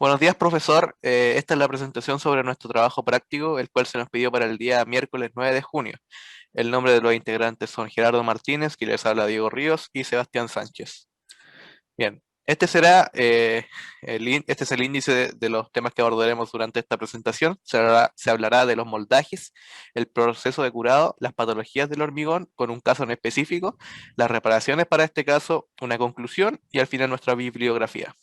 Buenos días, profesor. Esta es la presentación sobre nuestro trabajo práctico, el cual se nos pidió para el día miércoles 9 de junio. El nombre de los integrantes son Gerardo Martínez, que les habla Diego Ríos, y Sebastián Sánchez. Bien, este es el índice de los temas que abordaremos durante esta presentación. Se hablará de los moldajes, el proceso de curado, las patologías del hormigón, con un caso en específico, las reparaciones para este caso, una conclusión y al final nuestra bibliografía.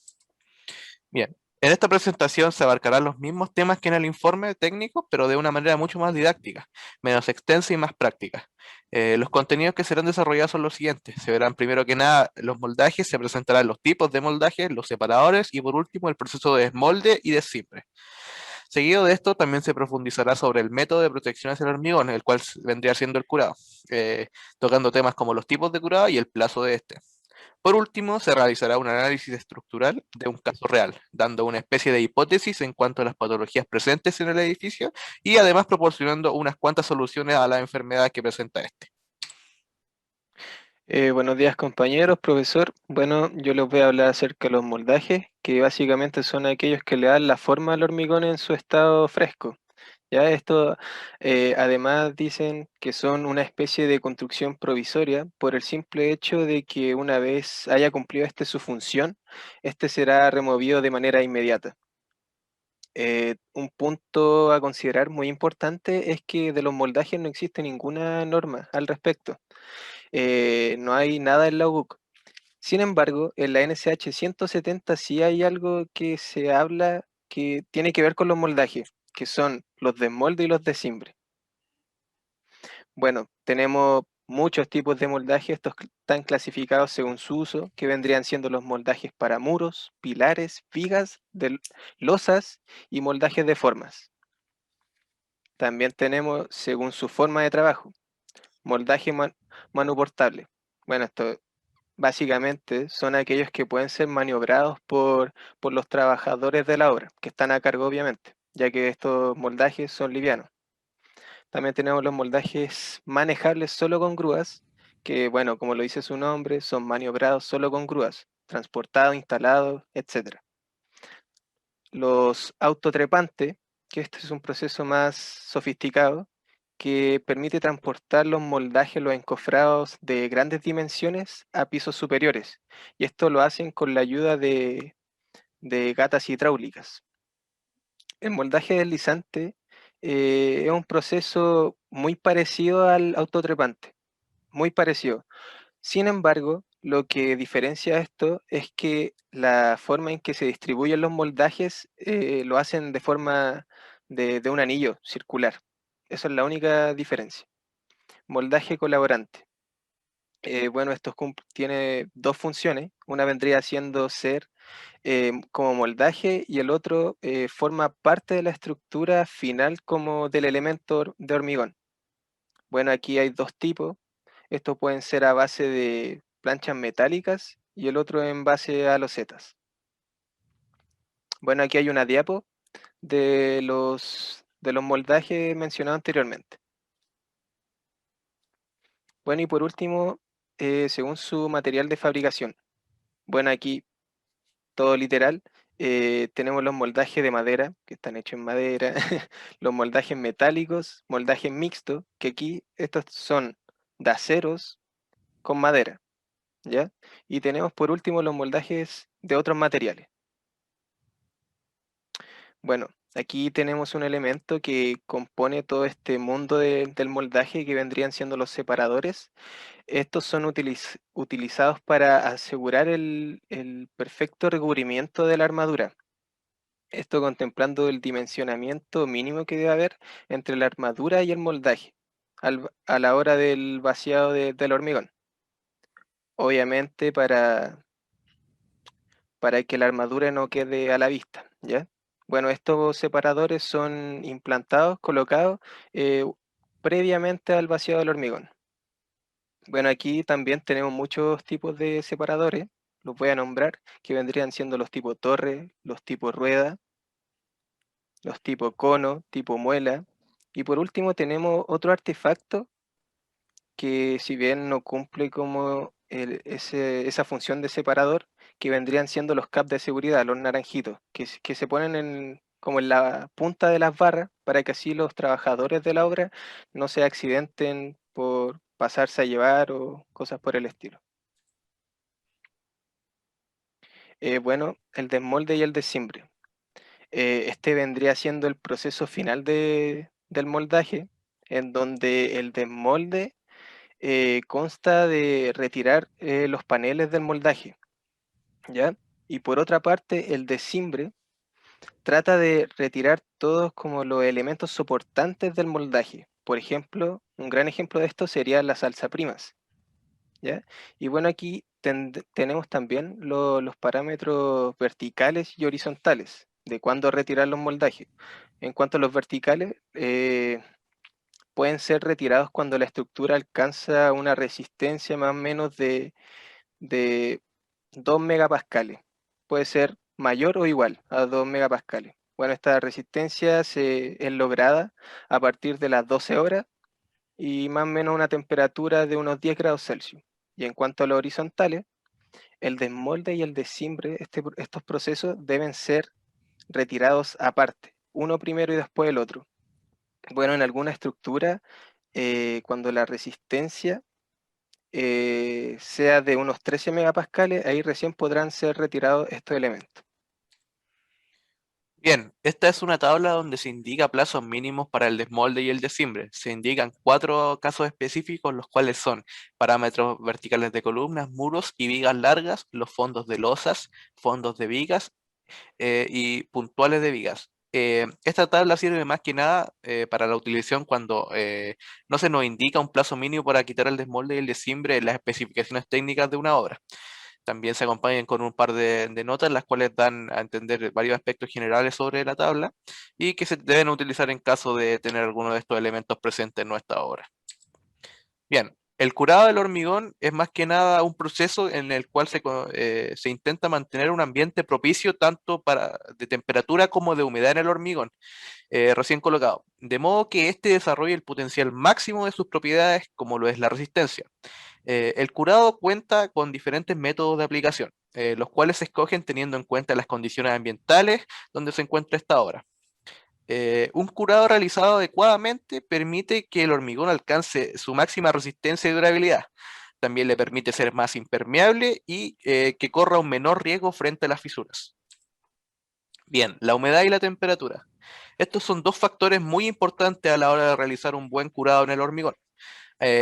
Bien, en esta presentación se abarcarán los mismos temas que en el informe técnico, pero de una manera mucho más didáctica, menos extensa y más práctica. Los contenidos que serán desarrollados son los siguientes. Se verán primero que nada los moldajes, se presentarán los tipos de moldajes, los separadores y por último el proceso de desmolde y descimbre. Seguido de esto, también se profundizará sobre el método de protección hacia el hormigón, el cual vendría siendo el curado, tocando temas como los tipos de curado y el plazo de este. Por último, se realizará un análisis estructural de un caso real, dando una especie de hipótesis en cuanto a las patologías presentes en el edificio y además proporcionando unas cuantas soluciones a la enfermedad que presenta este. Buenos días compañeros, profesor. Bueno, yo les voy a hablar acerca de los moldajes, que básicamente son aquellos que le dan la forma al hormigón en su estado fresco. Ya esto, además dicen que son una especie de construcción provisoria por el simple hecho de que una vez haya cumplido su función, este será removido de manera inmediata. Un punto a considerar muy importante es que de los moldajes no existe ninguna norma al respecto. No hay nada en la UC. Sin embargo, en la NSH 170 sí hay algo que se habla que tiene que ver con los moldajes, que son los desmolde y los desimbre. Bueno, tenemos muchos tipos de moldaje, están clasificados según su uso, que vendrían siendo los moldajes para muros, pilares, vigas, losas y moldajes de formas. También tenemos según su forma de trabajo, moldaje manuportable. Bueno, esto básicamente son aquellos que pueden ser maniobrados por los trabajadores de la obra, que están a cargo obviamente, ya que estos moldajes son livianos. También tenemos los moldajes manejables solo con grúas, que bueno, como lo dice su nombre, son maniobrados solo con grúas, transportados, instalados, etc. Los autotrepantes, que este es un proceso más sofisticado, que permite transportar los moldajes, los encofrados de grandes dimensiones a pisos superiores. Y esto lo hacen con la ayuda de gatas hidráulicas. El moldaje deslizante es un proceso muy parecido al autotrepante, muy parecido. Sin embargo, lo que diferencia esto es que la forma en que se distribuyen los moldajes lo hacen de forma de un anillo circular. Esa es la única diferencia. Moldaje colaborante. Bueno, tiene dos funciones. Una vendría siendo ser como moldaje y el otro forma parte de la estructura final como del elemento de hormigón. Bueno, aquí hay dos tipos. Estos pueden ser a base de planchas metálicas y el otro en base a losetas. Bueno, aquí hay una diapo de los moldajes mencionados anteriormente. Bueno, y por último, según su material de fabricación. Bueno, aquí todo literal. Tenemos los moldajes de madera, que están hechos en madera, los moldajes metálicos, moldajes mixtos, que aquí estos son de aceros con madera, ¿ya? Y tenemos por último los moldajes de otros materiales. Bueno, aquí tenemos un elemento que compone todo este mundo del moldaje que vendrían siendo los separadores. Estos son utilizados para asegurar el perfecto recubrimiento de la armadura. Esto contemplando el dimensionamiento mínimo que debe haber entre la armadura y el moldaje a la hora del vaciado del hormigón. Obviamente para que la armadura no quede a la vista, ¿ya? Bueno, estos separadores son implantados, colocados eh, previamente al vaciado del hormigón. Bueno, aquí también tenemos muchos tipos de separadores, los voy a nombrar, que vendrían siendo los tipos torre, los tipos rueda, los tipos cono, tipo muela, y por último tenemos otro artefacto que si bien no cumple como esa función de separador que vendrían siendo los caps de seguridad, los naranjitos, que se ponen como en la punta de las barras para que así los trabajadores de la obra no se accidenten por pasarse a llevar o cosas por el estilo. Bueno, el desmolde y el desimbre. Este vendría siendo el proceso final del moldaje, en donde el desmolde consta de retirar los paneles del moldaje, ¿ya? Y por otra parte, el desimbre trata de retirar todos como los elementos soportantes del moldaje. Por ejemplo, un gran ejemplo de esto sería las alzaprimas, ¿ya? Y bueno, aquí tenemos también los parámetros verticales y horizontales de cuándo retirar los moldajes. En cuanto a los verticales, pueden ser retirados cuando la estructura alcanza una resistencia más o menos de 2 megapascales. Puede ser mayor o igual a 2 megapascales. Bueno, esta resistencia es lograda a partir de las 12 horas y más o menos una temperatura de unos 10 grados Celsius. Y en cuanto a los horizontales, el desmolde y el desimbre, estos procesos deben ser retirados aparte, uno primero y después el otro. Bueno, en alguna estructura, cuando la resistencia sea de unos 13 megapascales, ahí recién podrán ser retirados estos elementos. Bien, esta es una tabla donde se indica plazos mínimos para el desmolde y el desimbre. Se indican 4 casos específicos, los cuales son parámetros verticales de columnas, muros y vigas largas, los fondos de losas, fondos de vigas y puntuales de vigas. Esta tabla sirve más que nada para la utilización cuando no se nos indica un plazo mínimo para quitar el desmolde y el desimbre en las especificaciones técnicas de una obra. También se acompañan con un par de notas, las cuales dan a entender varios aspectos generales sobre la tabla y que se deben utilizar en caso de tener alguno de estos elementos presentes en nuestra obra. Bien, el curado del hormigón es más que nada un proceso en el cual se intenta mantener un ambiente propicio tanto de temperatura como de humedad en el hormigón recién colocado, de modo que éste desarrolle el potencial máximo de sus propiedades como lo es la resistencia. El curado cuenta con diferentes métodos de aplicación, los cuales se escogen teniendo en cuenta las condiciones ambientales donde se encuentra esta obra. Un curado realizado adecuadamente permite que el hormigón alcance su máxima resistencia y durabilidad. También le permite ser más impermeable y que corra un menor riesgo frente a las fisuras. Bien, la humedad y la temperatura. Estos son dos factores muy importantes a la hora de realizar un buen curado en el hormigón.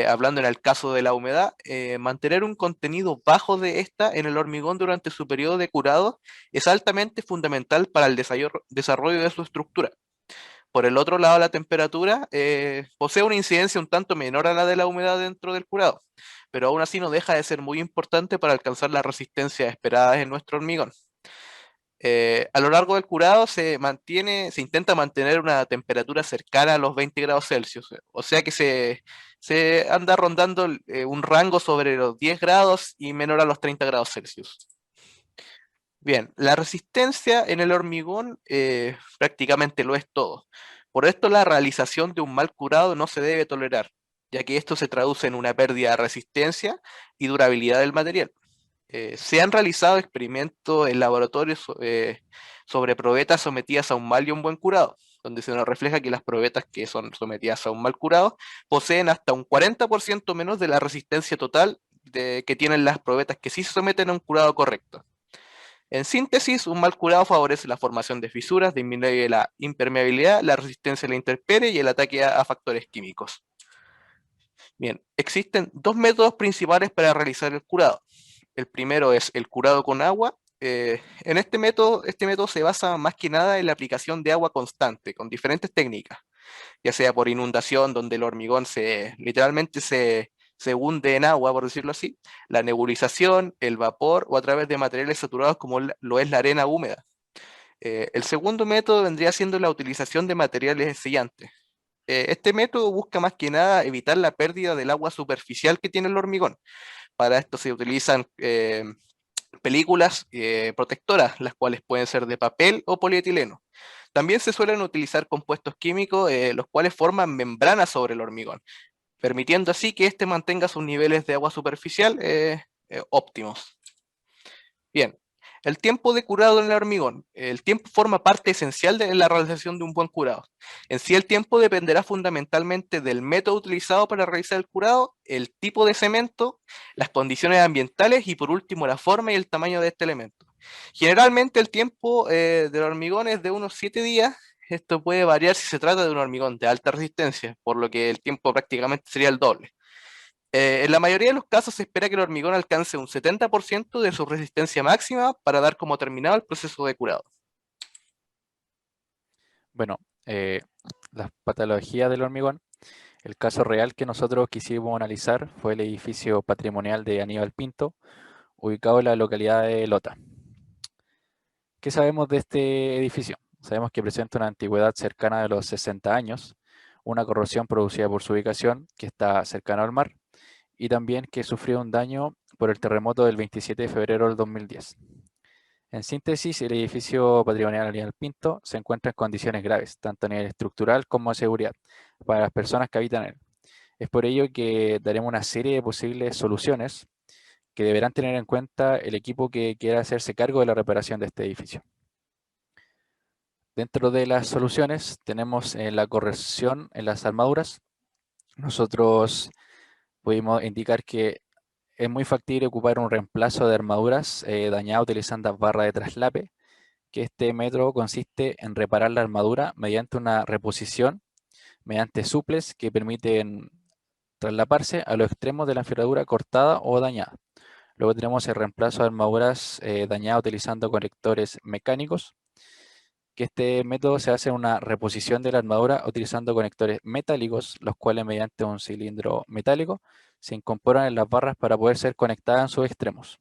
Hablando en el caso de la humedad, mantener un contenido bajo de esta en el hormigón durante su periodo de curado es altamente fundamental para el desarrollo de su estructura. Por el otro lado, la temperatura posee una incidencia un tanto menor a la de la humedad dentro del curado, pero aún así no deja de ser muy importante para alcanzar las resistencias esperadas en nuestro hormigón. A lo largo del curado se intenta mantener una temperatura cercana a los 20 grados Celsius, o sea que se anda rondando un rango sobre los 10 grados y menor a los 30 grados Celsius. Bien, la resistencia en el hormigón prácticamente lo es todo. Por esto la realización de un mal curado no se debe tolerar, ya que esto se traduce en una pérdida de resistencia y durabilidad del material. Se han realizado experimentos en laboratorios sobre probetas sometidas a un mal y un buen curado, donde se nos refleja que las probetas que son sometidas a un mal curado poseen hasta un 40% menos de la resistencia total que tienen las probetas que sí se someten a un curado correcto. En síntesis, un mal curado favorece la formación de fisuras, disminuye la impermeabilidad, la resistencia a la intemperie y el ataque a factores químicos. Bien, existen dos métodos principales para realizar el curado. El primero es el curado con agua. En este método se basa más que nada en la aplicación de agua constante, con diferentes técnicas, ya sea por inundación, donde el hormigón literalmente se hunde en agua, por decirlo así, la nebulización, el vapor o a través de materiales saturados como lo es la arena húmeda. El segundo método vendría siendo la utilización de materiales sellantes. Este método busca más que nada evitar la pérdida del agua superficial que tiene el hormigón. Para esto se utilizan películas protectoras, las cuales pueden ser de papel o polietileno. También se suelen utilizar compuestos químicos, los cuales forman membranas sobre el hormigón, permitiendo así que éste mantenga sus niveles de agua superficial óptimos. Bien, el tiempo de curado en el hormigón. El tiempo forma parte esencial de la realización de un buen curado. En sí, el tiempo dependerá fundamentalmente del método utilizado para realizar el curado, el tipo de cemento, las condiciones ambientales y por último la forma y el tamaño de este elemento. Generalmente el tiempo del hormigón es de unos 7 días. Esto puede variar si se trata de un hormigón de alta resistencia, por lo que el tiempo prácticamente sería el doble. En la mayoría de los casos se espera que el hormigón alcance un 70% de su resistencia máxima para dar como terminado el proceso de curado. Bueno, las patologías del hormigón. El caso real que nosotros quisimos analizar fue el edificio patrimonial de Aníbal Pinto, ubicado en la localidad de Lota. ¿Qué sabemos de este edificio? Sabemos que presenta una antigüedad cercana a los 60 años, una corrosión producida por su ubicación, que está cercana al mar, y también que sufrió un daño por el terremoto del 27 de febrero del 2010. En síntesis, el edificio patrimonial Aníbal Pinto se encuentra en condiciones graves, tanto a nivel estructural como de seguridad, para las personas que habitan en él. Es por ello que daremos una serie de posibles soluciones que deberán tener en cuenta el equipo que quiera hacerse cargo de la reparación de este edificio. Dentro de las soluciones tenemos la corrección en las armaduras. Nosotros pudimos indicar que es muy factible ocupar un reemplazo de armaduras dañadas utilizando barras de traslape, que este método consiste en reparar la armadura mediante una reposición, mediante suples que permiten traslaparse a los extremos de la enferradura cortada o dañada. Luego tenemos el reemplazo de armaduras dañadas utilizando conectores mecánicos, que este método se hace en una reposición de la armadura utilizando conectores metálicos, los cuales mediante un cilindro metálico se incorporan en las barras para poder ser conectadas en sus extremos.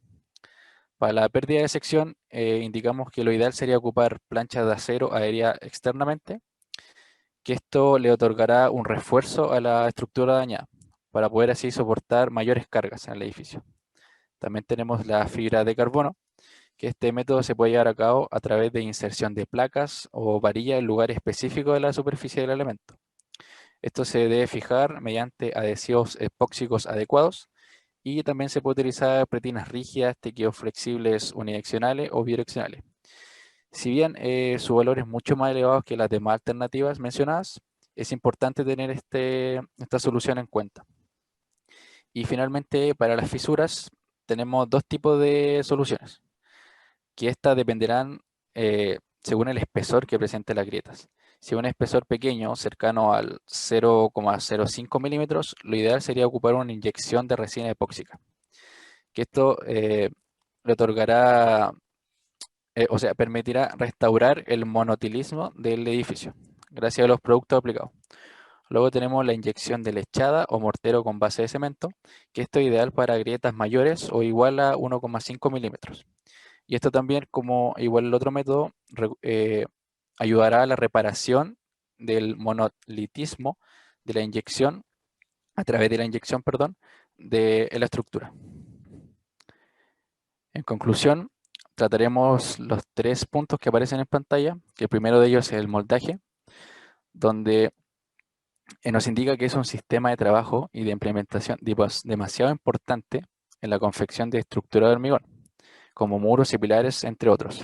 Para la pérdida de sección, indicamos que lo ideal sería ocupar planchas de acero adheridas externamente, que esto le otorgará un refuerzo a la estructura dañada, para poder así soportar mayores cargas en el edificio. También tenemos la fibra de carbono, que este método se puede llevar a cabo a través de inserción de placas o varillas en lugares específicos de la superficie del elemento. Esto se debe fijar mediante adhesivos epóxicos adecuados y también se puede utilizar pretinas rígidas, tejidos flexibles unidireccionales o bidireccionales. Si bien su valor es mucho más elevado que las demás alternativas mencionadas, es importante tener esta solución en cuenta. Y finalmente, para las fisuras, tenemos dos tipos de soluciones, que estas dependerán según el espesor que presente las grietas. Si un espesor pequeño, cercano al 0,05 milímetros, lo ideal sería ocupar una inyección de resina epóxica, que esto le otorgará, o sea, permitirá restaurar el monotilismo del edificio, gracias a los productos aplicados. Luego tenemos la inyección de lechada o mortero con base de cemento, que esto es ideal para grietas mayores o igual a 1,5 milímetros. Y esto también, como igual el otro método, ayudará a la reparación del monolitismo de la inyección, a través de la inyección, perdón, de la estructura. En conclusión, trataremos los tres puntos que aparecen en pantalla, que el primero de ellos es el moldaje, donde nos indica que es un sistema de trabajo y de implementación demasiado importante en la confección de estructura de hormigón, como muros y pilares, entre otros.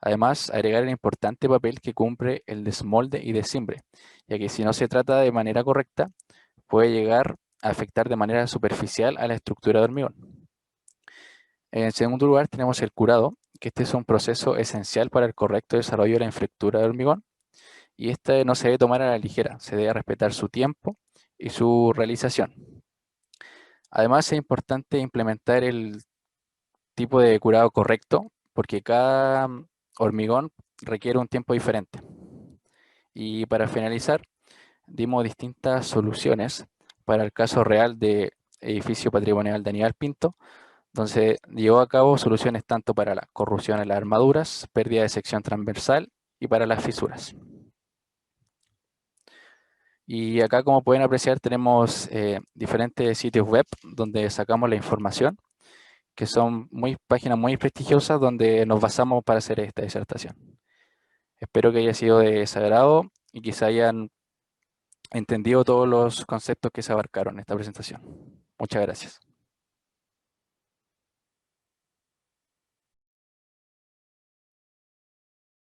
Además, agregar el importante papel que cumple el desmolde y desimbre, ya que si no se trata de manera correcta, puede llegar a afectar de manera superficial a la estructura de hormigón. En segundo lugar, tenemos el curado, que este es un proceso esencial para el correcto desarrollo de la infraestructura de hormigón, y este no se debe tomar a la ligera, se debe respetar su tiempo y su realización. Además, es importante implementar el tipo de curado correcto, porque cada hormigón requiere un tiempo diferente. Y para finalizar, dimos distintas soluciones para el caso real de edificio patrimonial de Aníbal Pinto, donde llevó a cabo soluciones tanto para la corrosión en las armaduras, pérdida de sección transversal y para las fisuras. Y acá, como pueden apreciar, tenemos diferentes sitios web donde sacamos la información, que son páginas muy prestigiosas donde nos basamos para hacer esta disertación. Espero que haya sido de su agrado y quizá hayan entendido todos los conceptos que se abarcaron en esta presentación. Muchas gracias.